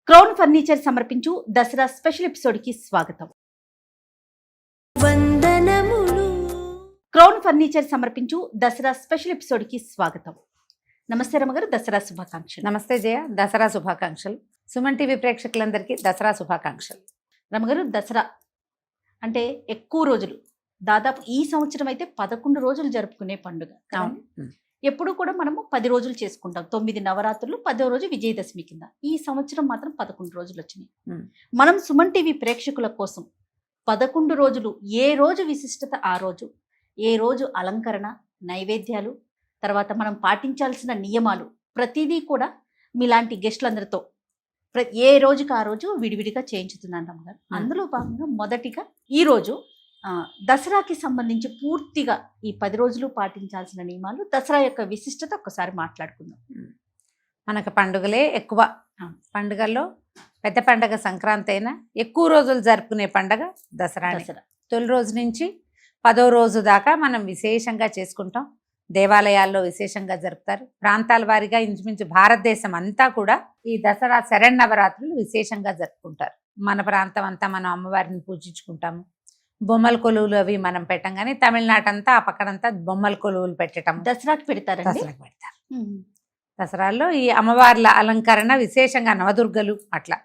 Crown furniture సమర్పించు Dasara special episode కి స్వాగతం. వందనములు. క్రౌన్ ఫర్నిచర్ సమర్పించు దసరా స్పెషల్ ఎపిసోడ్ కి స్వాగతం. నమస్తే రమగారు, దసరా శుభాకాంక్షలు. నమస్తే జయ, దసరా శుభాకాంక్షలు. సుమన్ టీవీ ప్రేక్షకులందరికీ దసరా శుభాకాంక్షలు. రమగారు, దసరా అంటే ఎక్కువ రోజులు, దాదాపు ఈ సంవత్సరం అయితే 11 రోజులు జరుపుకునే పండుగ. ఎప్పుడు కూడా మనము 10 రోజులు చేసుకుంటాం. 9 నవరాత్రులు, 10వ రోజు విజయదశమి కింద. ఈ సంవత్సరం మాత్రం 11 రోజులు వచ్చినాయి. మనం సుమన్ టీవీ ప్రేక్షకుల కోసం 11 రోజులు, ఏ రోజు విశిష్టత ఆ రోజు, ఏ రోజు అలంకరణ, నైవేద్యాలు, తర్వాత మనం పాటించాల్సిన నియమాలు, ప్రతిదీ కూడా మీలాంటి గెస్టులందరితో ఏ రోజుకి ఆ రోజు విడివిడిగా చేయించుతున్నాను రమ్మగారు. అందులో భాగంగా మొదటిగా ఈరోజు దసరాకి సంబంధించి పూర్తిగా ఈ 10 రోజులు పాటించాల్సిన నియమాలు, దసరా యొక్క విశిష్టత ఒక్కసారి మాట్లాడుకుందాం. మనకు పండుగలే ఎక్కువ. పండుగల్లో పెద్ద పండుగ సంక్రాంతి అయినా ఎక్కువ రోజులు జరుపుకునే పండుగ దసరా. తొలి రోజు నుంచి 10వ రోజు దాకా మనం విశేషంగా చేసుకుంటాం. దేవాలయాల్లో విశేషంగా జరుపుతారు. ప్రాంతాల వారీగా ఇంచుమించు భారతదేశం అంతా కూడా ఈ దసరా శరన్నవరాత్రులు విశేషంగా జరుపుకుంటారు. మన ప్రాంతం అంతా మనం అమ్మవారిని పూజించుకుంటాము. బొమ్మల కొలువులు అవి మనం పెట్టం, కానీ తమిళనాడు అంతా ఆ పక్కనంతా బొమ్మల కొలువులు పెట్టడం దసరాకి పెడతారు. దసరాల్లో ఈ అమ్మవార్ల అలంకరణ విశేషంగా నవదుర్గలు అట్లా.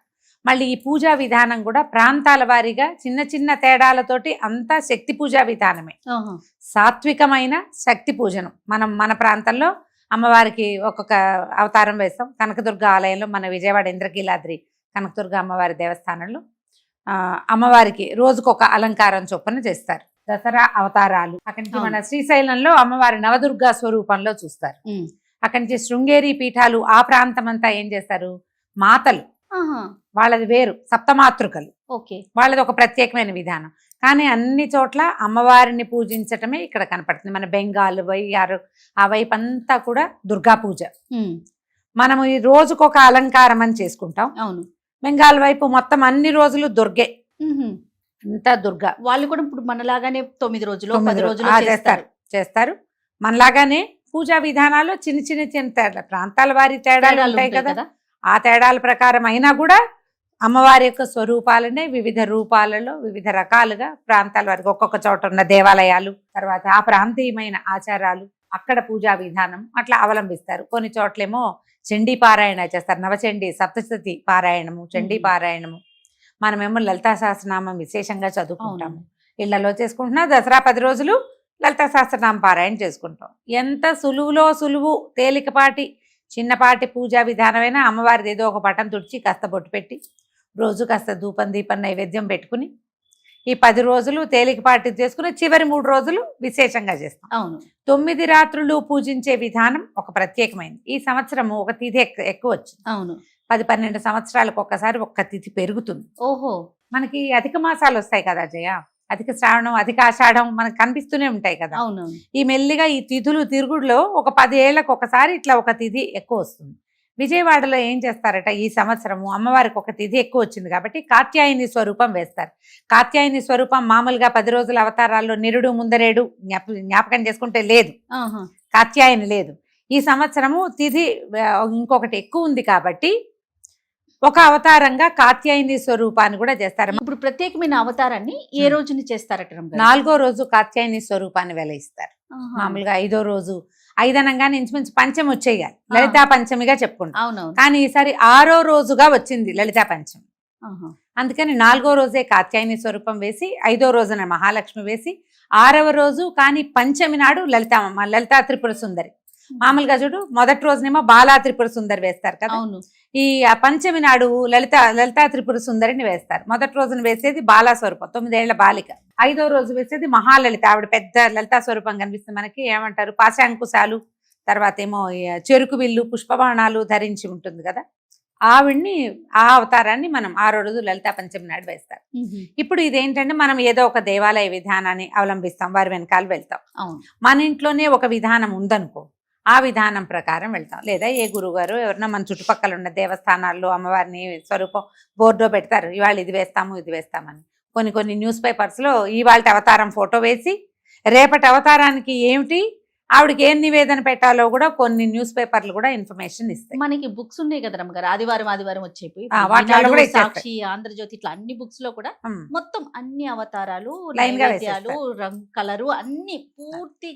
మళ్ళీ ఈ పూజా విధానం కూడా ప్రాంతాల వారీగా చిన్న చిన్న తేడాలతోటి అంతా శక్తి పూజా విధానమే. సాత్వికమైన శక్తి పూజనం. మన ప్రాంతంలో అమ్మవారికి ఒక్కొక్క అవతారం వేస్తాం. కనకదుర్గ ఆలయంలో మన విజయవాడ ఇంద్రకీలాద్రి కనకదుర్గ అమ్మవారి దేవస్థానంలో అమ్మవారికి రోజుకొక అలంకారం చొప్పున చేస్తారు. దసరా అవతారాలు అక్కడి నుంచి మన శ్రీశైలంలో అమ్మవారి నవదుర్గా స్వరూపంలో చూస్తారు. అక్కడి నుంచి శృంగేరి పీఠాలు ఆ ప్రాంతం అంతా ఏం చేస్తారు, మాతలు వాళ్ళది వేరు, సప్తమాతృకలు. వాళ్ళది ఒక ప్రత్యేకమైన విధానం. కానీ అన్ని చోట్ల అమ్మవారిని పూజించటమే ఇక్కడ కనపడుతుంది. మన బెంగాల్ వైఆర్ ఆ వైపు అంతా కూడా దుర్గా పూజ. మనము ఈ రోజుకొక అలంకారం అని చేసుకుంటాం. అవును. బెంగాల్ వైపు మొత్తం అన్ని రోజులు దుర్గే, అంతా దుర్గా. వాళ్ళు కూడా ఇప్పుడు మనలాగానే 9 రోజులు 10 రోజులు చేస్తారు. మనలాగానే పూజా విధానాలు చిన్న చిన్న ప్రాంతాల వారి తేడాలు ఉంటాయి కదా. ఆ తేడాల ప్రకారం అయినా కూడా అమ్మవారి యొక్క స్వరూపాలనే వివిధ రూపాలలో వివిధ రకాలుగా ప్రాంతాల వారికి ఒక్కొక్క చోట ఉన్న దేవాలయాలు, తర్వాత ఆ ప్రాంతీయమైన ఆచారాలు, అక్కడ పూజా విధానం అట్లా అవలంబిస్తారు. కొన్ని చోట్లేమో చండీ పారాయణ చేస్తారు. నవచండీ సప్తశతి పారాయణము, చండీ పారాయణము. మనమేమో లలితా సహస్రనామం విశేషంగా చదువుకుంటాము. ఇళ్లలో చేసుకుంటున్నా దసరా 10 రోజులు లలితా సహస్రనామ పారాయణ చేసుకుంటాం. ఎంత సులువులో సులువు, తేలికపాటి చిన్నపాటి పూజా విధానమైన అమ్మవారిది ఏదో ఒక పటం తుడిచి కాస్త బొట్టు పెట్టి రోజు కాస్త ధూపం దీపం నైవేద్యం పెట్టుకుని ఈ 10 రోజులు తేలికపాటి చేసుకుని చివరి 3 రోజులు విశేషంగా చేస్తాం. అవును. 9 రాత్రులు పూజించే విధానం ఒక ప్రత్యేకమైనది. ఈ సంవత్సరము ఒక తిథి ఎక్కువ వచ్చింది. అవును. 10-12 సంవత్సరాలకు ఒక్కసారి ఒక్క తిథి పెరుగుతుంది. ఓహో. మనకి అధిక మాసాలు వస్తాయి కదా జయ, అధిక శ్రావణం, అధిక ఆషాఢం మనకు కనిపిస్తూనే ఉంటాయి కదా. అవును. ఈ మెల్లిగా ఈ తిథులు తిరుగుడులో ఒక 10 ఏళ్లకు ఒకసారి ఇట్లా ఒక తిథి ఎక్కువ వస్తుంది. విజయవాడలో ఏం చేస్తారట, ఈ సంవత్సరము అమ్మవారికి ఒక తిథి ఎక్కువ వచ్చింది కాబట్టి కాత్యాయని స్వరూపం వేస్తారు. కాత్యాయని స్వరూపం మామూలుగా 10 రోజుల అవతారాల్లో నిరుడు ముందరేడు జ్ఞాపకం చేసుకుంటే లేదు, కాత్యాయని లేదు. ఈ సంవత్సరము తిథి ఇంకొకటి ఎక్కువ ఉంది కాబట్టి ఒక అవతారంగా కాత్యాయని స్వరూపాన్ని కూడా చేస్తారు. ఇప్పుడు ప్రత్యేకమైన అవతారాన్ని ఏ రోజుని చేస్తారట? 4వ రోజు కాత్యాయని స్వరూపాన్ని వెలయిస్తారు. మామూలుగా 5వ రోజు, 5 అనగానే ఇంచుమించు పంచమి వచ్చేయాలి, లలితా పంచమిగా చెప్పుకుంటాం. కానీ ఈసారి 6వ రోజుగా వచ్చింది లలితా పంచమి. అందుకని 4వ రోజే కాత్యాయని స్వరూపం వేసి, 5వ రోజున మహాలక్ష్మి వేసి, 6వ రోజు కానీ పంచమి నాడు లలితా త్రిపుర సుందరి. మామూలుగా చూడు, మొదటి రోజునేమో బాలా త్రిపుర సుందరి వేస్తారు కదా. ఈ పంచమి నాడు లలితా త్రిపుర సుందరిని వేస్తారు. మొదటి రోజున వేసేది బాలా స్వరూపం, 9 ఏళ్ల బాలిక. 5వ రోజు వేసేది మహాలలిత, ఆవిడ పెద్ద లలితా స్వరూపం కనిపిస్తుంది మనకి. ఏమంటారు, పాశాంకుశాలు, తర్వాత ఏమో చెరుకు బిల్లు, పుష్పబాణాలు ధరించి ఉంటుంది కదా. ఆవిడ్ని, ఆ అవతారాన్ని మనం 6వ రోజు లలితా పంచమి నాడు వేస్తారు. ఇప్పుడు ఇదేంటంటే మనం ఏదో ఒక దేవాలయ విధానాన్ని అవలంబిస్తాం, వారి వెనకాల వెళ్తాం. మన ఇంట్లోనే ఒక విధానం ఉందనుకో, ఆ విధానం ప్రకారం వెళ్తాం. లేదా ఏ గురువుగారు ఎవరన్నా మన చుట్టుపక్కల ఉన్న దేవస్థానాల్లో అమ్మవారిని స్వరూపం బోర్డో పెడతారు, ఇవాళ ఇది వేస్తాము ఇది వేస్తామని. కొన్ని న్యూస్ పేపర్స్లో ఇవాళ అవతారం ఫోటో వేసి రేపటి అవతారానికి ఏమిటి ఆవిడకి ఏం నివేదన పెట్టాలో కూడా కొన్ని న్యూస్ పేపర్లు కూడా ఇన్ఫర్మేషన్ ఇస్తాయి. మనకి బుక్స్ ఉన్నాయి కదా రమ్మగారు, ఆదివారం వచ్చేవి, వాటిలో కూడా ఇచ్చేస్తాయి. సాక్షి, ఆంధ్రజ్యోతి, ఇట్లా అన్ని బుక్స్ లో కూడా ఉమ్. మొత్తం అన్ని అవతారాలు, Line గా నైవేద్యాలు, రంగు కలరు అన్ని పూర్తి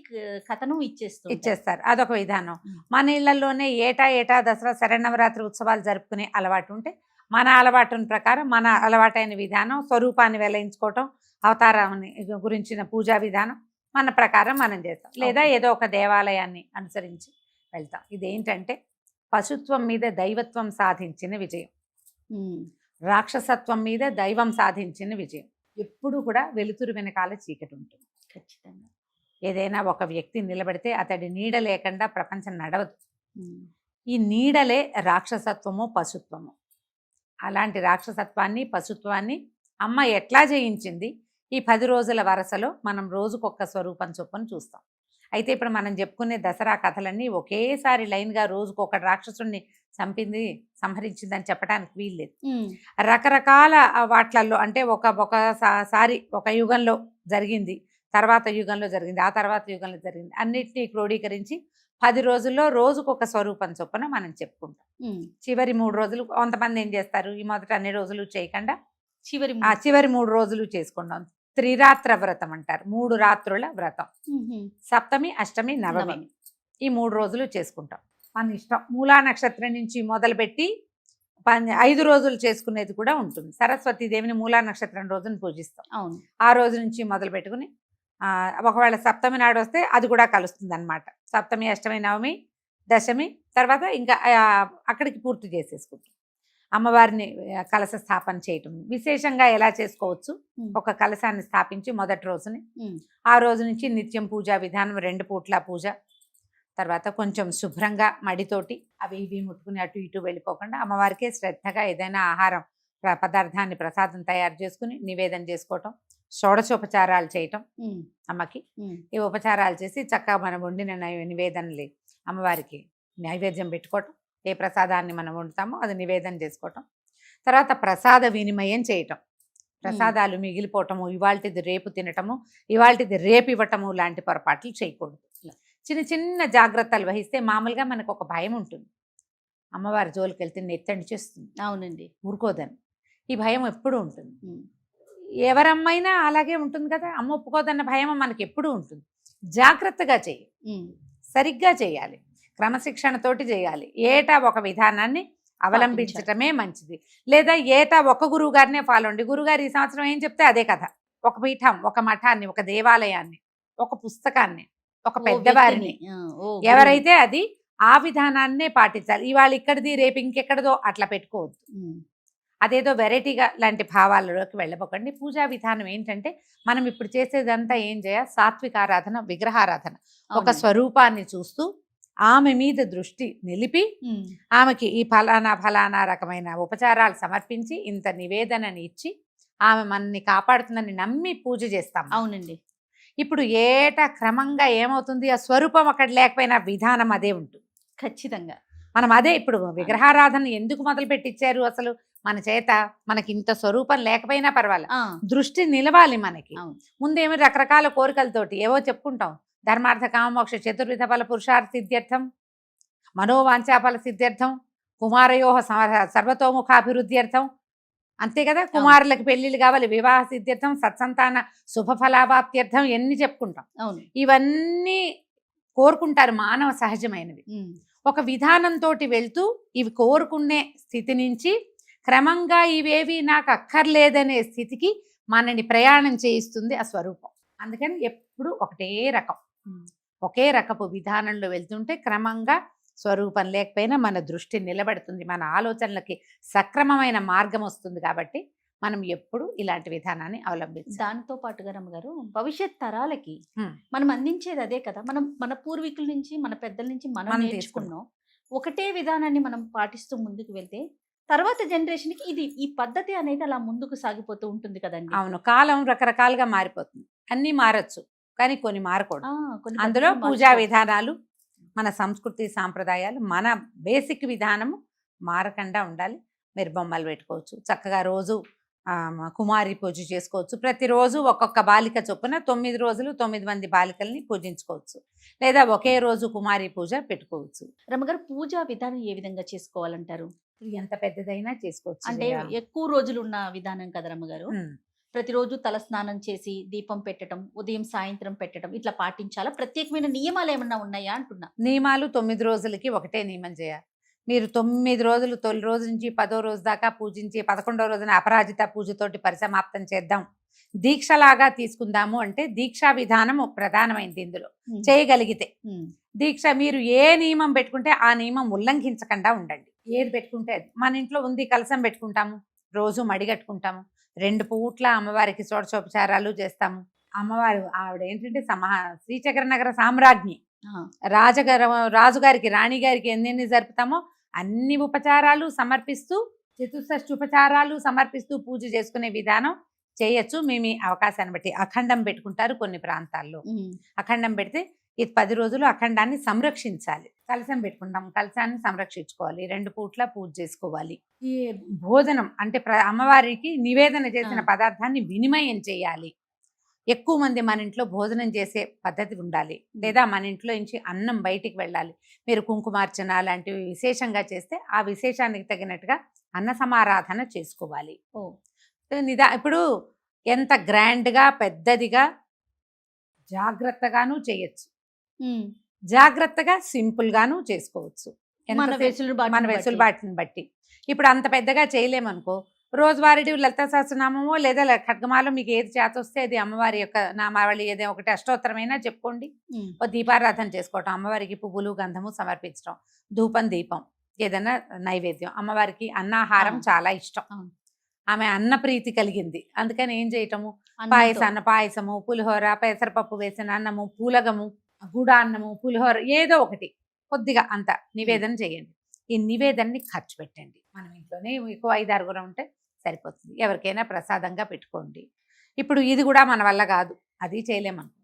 కథనం ఇచ్చేస్తారు. అదొక విధానం. ఉమ్. మన ఇళ్లలోనే ఏటా దసరా శరన్నవరాత్రి ఉత్సవాలు జరుపుకునే అలవాటు ఉంటే మన అలవాటుని ప్రకారం మన అలవాటైన విధానం, స్వరూపాన్ని వెలయించుకోవటం, అవతారాన్ని గురించిన పూజా విధానం మన ప్రకారం మనం చేస్తాం. లేదా Okay. ఏదో ఒక దేవాలయాన్ని అనుసరించి వెళ్తాం. ఇదేంటంటే పశుత్వం మీద దైవత్వం సాధించిన విజయం, ఉమ్. రాక్షసత్వం మీద దైవం సాధించిన విజయం. ఎప్పుడు కూడా వెలుతురు వెనకాల చీకటి ఉంటుంది. ఖచ్చితంగా. ఏదైనా ఒక వ్యక్తి నిలబడితే అతడి నీడ లేకుండా ప్రపంచం నడవదు. ఉమ్. ఈ నీడలే రాక్షసత్వము, పశుత్వము. అలాంటి రాక్షసత్వాన్ని, పశుత్వాన్ని అమ్మ ఎట్లా జయించింది? ఈ 10 రోజుల వరసలో మనం రోజుకొక్క స్వరూపం చొప్పున చూస్తాం. అయితే ఇప్పుడు మనం చెప్పుకునే దసరా కథలన్నీ ఒకేసారి లైన్గా రోజుకొక రాక్షసుడిని చంపింది, సంహరించిందని చెప్పడానికి వీల్లేదు. ఉమ్. రకరకాల వాట్లల్లో, అంటే ఒకసారి ఒక యుగంలో జరిగింది, తర్వాత యుగంలో జరిగింది, ఆ తర్వాత యుగంలో జరిగింది, అన్నిటినీ క్రోడీకరించి 10 రోజుల్లో రోజుకొక స్వరూపం చొప్పున మనం చెప్పుకుంటాం. ఉమ్. చివరి 3 రోజులు కొంతమంది ఏం చేస్తారు, ఈ మొదట అన్ని రోజులు చేయకుండా చివరి ఆ చివరి 3 రోజులు చేసుకుంటాం. త్రిరాత్ర వ్రతం అంటారు, 3 రాత్రుల వ్రతం. ఉహు. సప్తమి, అష్టమి, నవమి, నవమి. ఈ 3 రోజులు చేసుకుంటాం. మన ఇష్టం. మూలా నక్షత్రం నుంచి మొదలుపెట్టి 5 రోజులు చేసుకునేది కూడా ఉంటుంది. సరస్వతీదేవిని మూలా నక్షత్రం రోజున పూజిస్తాం. అవును. ఆ రోజు నుంచి మొదలు పెట్టుకుని ఒకవేళ సప్తమి నాడు వస్తే అది కూడా కలుస్తుంది అనమాట. సప్తమి, అష్టమి, నవమి, దశమి, తర్వాత ఇంకా అక్కడికి పూర్తి చేసేసుకుంటాం. అమ్మవారిని కలశ స్థాపన చేయటం విశేషంగా ఎలా చేసుకోవచ్చు? ఒక కలశాన్ని స్థాపించి మొదటి రోజుని, ఆ రోజు నుంచి నిత్యం పూజా విధానం, 2 పూట్ల పూజ, తర్వాత కొంచెం శుభ్రంగా మడితోటి అవి ఇవి ముట్టుకుని అటు ఇటు వెళ్ళిపోకుండా అమ్మవారికే శ్రద్ధగా ఏదైనా ఆహారం పదార్థాన్ని ప్రసాదం తయారు చేసుకుని నివేదన చేసుకోవటం, షోడశోపచారాలు చేయటం అమ్మకి. ఈ ఉపచారాలు చేసి చక్కగా మనం వండిన నివేదనలు అమ్మవారికి నైవేద్యం పెట్టుకోవటం, ఏ ప్రసాదాన్ని మనం వండుతామో అది నివేదన చేసుకోవటం, తర్వాత ప్రసాద వినిమయం చేయటం. ప్రసాదాలు మిగిలిపోవటము, ఇవాళది రేపు తినటము, ఇవాళది రేపు ఇవ్వటము లాంటి పొరపాట్లు చేయకూడదు. చిన్న చిన్న జాగ్రత్తలు వహిస్తే మామూలుగా మనకు ఒక భయం ఉంటుంది, అమ్మవారి జోలికి వెళ్తే నెత్తండి చేస్తుంది. అవునండి. ఊరుకోదని ఈ భయం ఎప్పుడూ ఉంటుంది. ఎవరమ్మైనా అలాగే ఉంటుంది కదా, అమ్మ ఒప్పుకోదన్న భయం మనకి ఎప్పుడూ ఉంటుంది. జాగ్రత్తగా చేయి, సరిగ్గా చేయాలి, క్రమశిక్షణతోటి చేయాలి. ఏటా ఒక విధానాన్ని అవలంబించటమే మంచిది. లేదా ఏటా ఒక గురువు గారినే ఫాలో అండి. గురుగారు ఈ సంవత్సరం ఏం చెప్తే అదే కథ. ఒక పీఠం, ఒక మఠాన్ని, ఒక దేవాలయాన్ని, ఒక పుస్తకాన్ని, ఒక పెద్దవారిని, ఎవరైతే అది ఆ విధానాన్నే పాటించాలి. ఇవాళ ఇక్కడిది రేపు ఇంకెక్కడదో అట్లా పెట్టుకోవద్దు. అదేదో వెరైటీగా లాంటి భావాలలోకి వెళ్ళబోకండి. పూజా విధానం ఏంటంటే మనం ఇప్పుడు చేసేదంతా ఏం చేయాలి? సాత్విక ఆరాధన, విగ్రహారాధన. ఒక స్వరూపాన్ని చూస్తూ ఆమె మీద దృష్టి నిలిపి ఆమెకి ఈ ఫలానా రకమైన ఉపచారాలు సమర్పించి ఇంత నివేదనని ఇచ్చి ఆమె మనని కాపాడుతుందని నమ్మి పూజ చేస్తాం. అవునండి. ఇప్పుడు ఏటా క్రమంగా ఏమవుతుంది, ఆ స్వరూపం అక్కడ లేకపోయినా విధానం అదే ఉంటుంది. ఖచ్చితంగా మనం అదే ఇప్పుడు విగ్రహారాధన ఎందుకు మొదలు పెట్టించారు? అసలు మన చేత మనకి ఇంత స్వరూపం లేకపోయినా పర్వాలేదు, దృష్టి నిలవాలి మనకి. ముందేమో రకరకాల కోరికలతోటి ఏవో చెప్పుకుంటాం, ధర్మార్థ కామమోక్ష చతుర్విధ ఫల పురుషార్థ సిద్ధ్యర్థం, మనోవాంఛాఫల సిద్ధ్యర్థం, కుమారయోహ సర్వతోముఖాభివృద్ధ్యర్థం, అంతే కదా. కుమారులకు పెళ్లిళ్ళు కావాలి, వివాహ సిద్ధ్యర్థం, సత్సంతాన శుభఫలాభాప్త్యర్థం, ఎన్ని చెప్పుకుంటాం. ఇవన్నీ కోరుకుంటారు, మానవ సహజమైనవి. ఒక విధానంతో వెళ్తూ ఇవి కోరుకునే స్థితి నుంచి క్రమంగా ఇవేవి నాకు అక్కర్లేదనే స్థితికి మనని ప్రయాణం చేయిస్తుంది ఆ స్వరూపం. అందుకని ఎప్పుడు ఒకే రకపు విధానంలో వెళ్తుంటే క్రమంగా స్వరూపం లేకపోయినా మన దృష్టి నిలబడుతుంది, మన ఆలోచనలకి సక్రమమైన మార్గం వస్తుంది. కాబట్టి మనం ఎప్పుడు ఇలాంటి విధానాన్ని అవలంబించాలి. దాంతో పాటుగా రమ్మగారు భవిష్యత్ తరాలకి మనం అందించేది అదే కదా. మనం మన పూర్వీకుల నుంచి, మన పెద్దల నుంచి మనం నేర్చుకున్నాం. ఒకటే విధానాన్ని మనం పాటిస్తూ ముందుకు వెళ్తే తర్వాత జనరేషన్కి ఈ పద్ధతి అనేది అలా ముందుకు సాగిపోతూ ఉంటుంది కదండి. అవును, కాలం రకరకాలుగా మారిపోతుంది, అన్నీ మారచ్చు కానీ కొన్ని మారకూడదు. అందులో పూజా విధానాలు, మన సంస్కృతి సాంప్రదాయాలు, మన బేసిక్ విధానము మారకుండా ఉండాలి. మీరు బొమ్మలు పెట్టుకోవచ్చు, చక్కగా రోజు కుమారి పూజ చేసుకోవచ్చు. ప్రతిరోజు ఒక్కొక్క బాలిక చొప్పున 9 రోజులు 9 మంది బాలికల్ని పూజించుకోవచ్చు. లేదా ఒకే రోజు కుమారి పూజ పెట్టుకోవచ్చు. రమ్మగారు పూజా విధానం ఏ విధంగా చేసుకోవాలంటారు? ఎంత పెద్దదైనా చేసుకోవచ్చు. అంటే జయ. ఎక్కువ రోజులు ఉన్న విధానం కదా రమ్మగారు. ఉమ్. ప్రతిరోజు తల స్నానం చేసి దీపం పెట్టడం, ఉదయం సాయంత్రం పెట్టడం ఇట్లా పాటించాలా? ప్రత్యేకమైన నియమాలు ఏమన్నా ఉన్నాయా అంటున్నా. నియమాలు 9 రోజులకి ఒకటే నియమం చేయ. మీరు 9 రోజులు తొలి రోజు నుంచి 10వ రోజు దాకా పూజించి 11వ రోజున అపరాజిత పూజతోటి పరిసమాప్తం చేద్దాం, దీక్షలాగా తీసుకుందాము అంటే దీక్షా విధానం ప్రధానమైంది ఇందులో. చేయగలిగితే దీక్ష మీరు ఏ నియమం పెట్టుకుంటే ఆ నియమం ఉల్లంఘించకుండా ఉండండి. ఏది పెట్టుకుంటే అది. మన ఇంట్లో ఉంది, కలసం పెట్టుకుంటాము, రోజు మడిగట్టుకుంటాము, 2 పూట్ల అమ్మవారికి షోడశోపచారాలు చేస్తాము. అమ్మవారు ఆవిడ ఏంటంటే శ్రీచక్ర నగర సామ్రాజ్ఞి. రాజుగారికి రాణిగారికి ఎన్ని జరుపుతామో అన్ని ఉపచారాలు సమర్పిస్తూ, చతుర్షష్టి ఉపచారాలు సమర్పిస్తూ పూజ చేసుకునే విధానం చేయొచ్చు. మేము అవకాశాన్ని బట్టి అఖండం పెట్టుకుంటారు కొన్ని ప్రాంతాల్లో. అఖండం పెడితే ఇది 10 రోజులు అఖండాన్ని సంరక్షించాలి. కలశం పెట్టుకుంటాం, కలశాన్ని సంరక్షించుకోవాలి, 2 పూట్ల పూజ చేసుకోవాలి. ఈ భోజనం అంటే అమ్మవారికి నివేదన చేసిన పదార్థాన్ని వినిమయం చేయాలి. ఎక్కువ మంది మన ఇంట్లో భోజనం చేసే పద్ధతి ఉండాలి. లేదా మన ఇంట్లో నుంచి అన్నం బయటికి వెళ్ళాలి. మీరు కుంకుమార్చన లాంటివి విశేషంగా చేస్తే ఆ విశేషానికి తగినట్టుగా అన్న సమారాధన చేసుకోవాలి. ఇప్పుడు ఎంత గ్రాండ్గా పెద్దదిగా జాగ్రత్తగాను చేయొచ్చు, జాగ్రత్తగా సింపుల్ గాను చేసుకోవచ్చు మన వెసులుబాటుని బట్టి. ఇప్పుడు అంత పెద్దగా చేయలేమనుకో, రోజువారీ లలిత సహస్రనామమో లేదా ఖడ్గమాలో మీకు ఏది చేత వస్తే అది అమ్మవారి యొక్క నామావళి ఏదో ఒకటి అష్టోత్తరమైనా చెప్పుకోండి. ఓ దీపారాధన చేసుకోవటం, అమ్మవారికి పువ్వులు గంధము సమర్పించడం, ధూపం దీపం ఏదైనా నైవేద్యం. అమ్మవారికి అన్నాహారం చాలా ఇష్టం, ఆమె అన్న ప్రీతి కలిగింది. అందుకని ఏం చేయటము, పాయసము, పులిహోర, పెసరపప్పు వేసిన అన్నము, పూలగము, గుడాన్నము, పులిహోర ఏదో ఒకటి కొద్దిగా అంత నివేదన చేయండి. ఈ నివేదనని ఖర్చు పెట్టండి. మనం ఇంట్లోనే ఎక్కువ 5-6 ఉంటే సరిపోతుంది. ఎవరికైనా ప్రసాదంగా పెట్టుకోండి. ఇప్పుడు ఇది కూడా మన వల్ల కాదు, అది చేయలేమనుకో,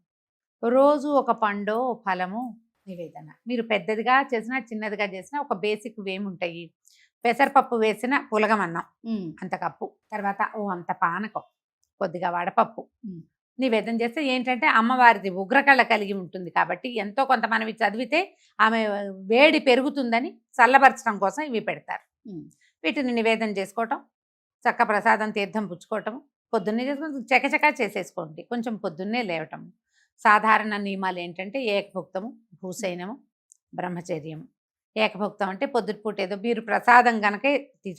రోజు ఒక పండో ఫలము నివేదన. మీరు పెద్దదిగా చేసినా చిన్నదిగా చేసినా ఒక బేసిక్ ఏముంటాయి, పెసరపప్పు వేసిన పులగమన్నం అంత కప్పు, తర్వాత అంత పానకం, కొద్దిగా వడపప్పు నివేదన చేస్తే ఏంటంటే అమ్మవారిది ఉగ్రకళ కలిగి ఉంటుంది కాబట్టి ఎంతో కొంత మనవి చదివితే ఆమె వేడి పెరుగుతుందని చల్లబరచడం కోసం ఇవి పెడతారు. వీటిని నివేదన చేసుకోవటం, చక్క ప్రసాదం తీర్థం పుచ్చుకోవటం, పొద్దున్నే చేసుకొని చకచకా చేసేసుకోండి. కొంచెం పొద్దున్నే లేవటం. సాధారణ నియమాలు ఏంటంటే ఏకభుక్తము, భూసైనము, బ్రహ్మచర్యము. ఏకభుక్తం అంటే పొద్దుటిపూట ఏదో మీరు ప్రసాదం కనుక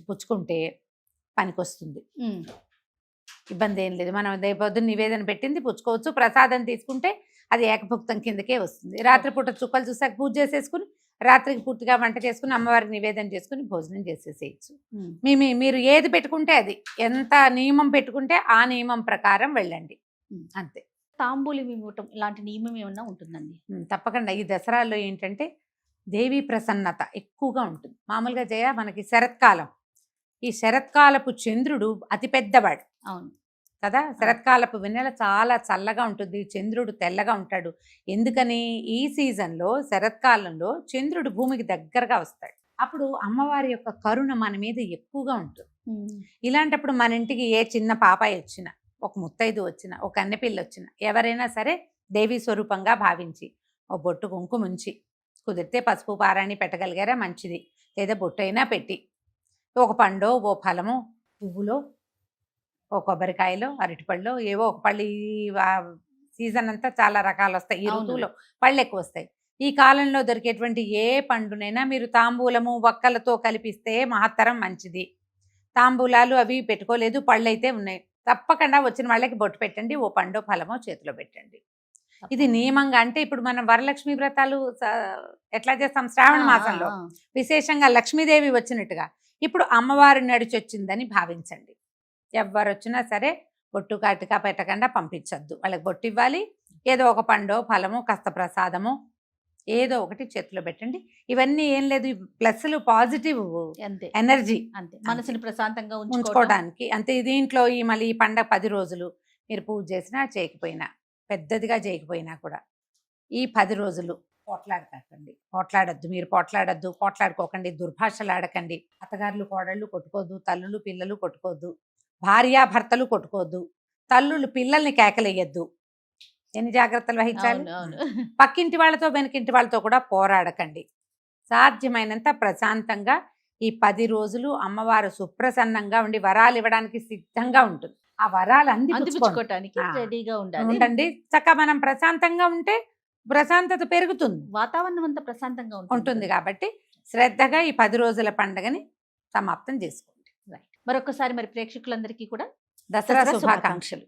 పుచ్చుకుంటే పనికొస్తుంది, ఇబ్బంది ఏం లేదు. మనం పొద్దున్న నివేదన పెట్టింది పుచ్చుకోవచ్చు. ప్రసాదం తీసుకుంటే అది ఏకభుక్తం కిందకే వస్తుంది. రాత్రిపూట చుక్కలు చూసాక పూజ చేసేసుకుని రాత్రికి పూర్తిగా వంట చేసుకుని అమ్మవారికి నివేదన చేసుకుని భోజనం చేసేసేయచ్చు. మీరు ఏది పెట్టుకుంటే అది, ఎంత నియమం పెట్టుకుంటే ఆ నియమం ప్రకారం వెళ్ళండి అంతే. తాంబూలం ఇవ్వటం ఇలాంటి నియమం ఏమన్నా ఉంటుందండి? తప్పకుండా. ఈ దసరాల్లో ఏంటంటే దేవీ ప్రసన్నత ఎక్కువగా ఉంటుంది. మామూలుగా జయ మనకి శరత్కాలం, ఈ శరత్కాలపు చంద్రుడు అతి పెద్దవాడు. అవును కదా, శరత్కాలపు వెన్నెల చాలా చల్లగా ఉంటుంది, చంద్రుడు తెల్లగా ఉంటాడు. ఎందుకని ఈ సీజన్లో శరత్కాలంలో చంద్రుడు భూమికి దగ్గరగా వస్తాడు. అప్పుడు అమ్మవారి యొక్క కరుణ మన మీద ఎక్కువగా ఉంటుంది. ఇలాంటప్పుడు మన ఇంటికి ఏ చిన్న పాపాయి వచ్చినా, ఒక ముత్తైదు వచ్చినా, ఒక అన్నపిల్ల వచ్చినా, ఎవరైనా సరే దేవీ స్వరూపంగా భావించి ఓ బొట్టు కుంకుమ ఉంచి, కుదిరితే పసుపు పారాణి పెట్టగలిగారా మంచిది, లేదా బొట్టు అయినా పెట్టి ఒక పండో ఓ ఫలమో పువ్వులో ఓ కొబ్బరికాయలో అరటిపళ్ళు ఏవో ఒక పళ్ళు, ఈ సీజన్ అంతా చాలా రకాలు వస్తాయి, ఈ ఋతువులో పళ్ళు ఎక్కువ వస్తాయి. ఈ కాలంలో దొరికేటువంటి ఏ పండునైనా మీరు తాంబూలము వక్కలతో కలిపిస్తే మహత్తరం మంచిది. తాంబూలాలు అవి పెట్టుకోలేదు, పళ్ళు అయితే ఉన్నాయి, తప్పకుండా వచ్చిన వాళ్ళకి బొట్టు పెట్టండి, ఓ పండో ఫలమో చేతిలో పెట్టండి. ఇది నియమంగా. అంటే ఇప్పుడు మనం వరలక్ష్మి వ్రతాలు ఎట్లా చేస్తాం, శ్రావణ మాసంలో విశేషంగా లక్ష్మీదేవి వచ్చినట్టుగా ఇప్పుడు అమ్మవారు నడిచొచ్చిందని భావించండి. ఎవరు వచ్చినా సరే బొట్టు కాటికా పెట్టకుండా పంపించద్దు, వాళ్ళకి బొట్టు ఇవ్వాలి, ఏదో ఒక పండో ఫలమో కాస్త ప్రసాదమో ఏదో ఒకటి చేతిలో పెట్టండి. ఇవన్నీ ఏం లేదు, ప్లస్లు పాజిటివ్ ఎనర్జీ, అంతే మనసుని ప్రశాంతంగా ఉంచుకోవడానికి అంతే. దీంట్లో ఈ మళ్ళీ ఈ పండగ 10 రోజులు మీరు పూజ చేసినా చేయకపోయినా, పెద్దదిగా చేయకపోయినా కూడా ఈ 10 రోజులు పోట్లాడద్దు, మీరు పోట్లాడుకోకండి, దుర్భాషలు ఆడకండి, అత్తగారులు కోడళ్ళు కొట్టుకోవద్దు, తల్లులు పిల్లలు కొట్టుకోవద్దు, భార్యాభర్తలు కొట్టుకోవద్దు, తల్లులు పిల్లల్ని కేకలేయద్దు. ఎన్ని జాగ్రత్తలు వహించాలి? అవును అవును పక్కింటి వాళ్ళతో వెనకింటి వాళ్ళతో కూడా పోరాడకండి. సాధ్యమైనంత ప్రశాంతంగా ఈ 10 రోజులు అమ్మవారు సుప్రసన్నంగా ఉండి వరాలు ఇవ్వడానికి సిద్ధంగా ఉంటుంది. ఆ వరాలు అందిపుచ్చుకోండి. అందిపుచ్చుకోవటానికి ఆ. రెడీగా ఉండాలి. ఉండండి. చక్కగా మనం ప్రశాంతంగా ఉంటే ప్రశాంతత పెరుగుతుంది వాతావరణం అంతా ప్రశాంతంగా ఉంటుంది కాబట్టి శ్రద్ధగా ఈ 10 రోజుల పండుగని సమాప్తం చేసుకోండి. మరొకసారి మరి ప్రేక్షకులందరికీ కూడా దసరా దసరా శుభాకాంక్షలు.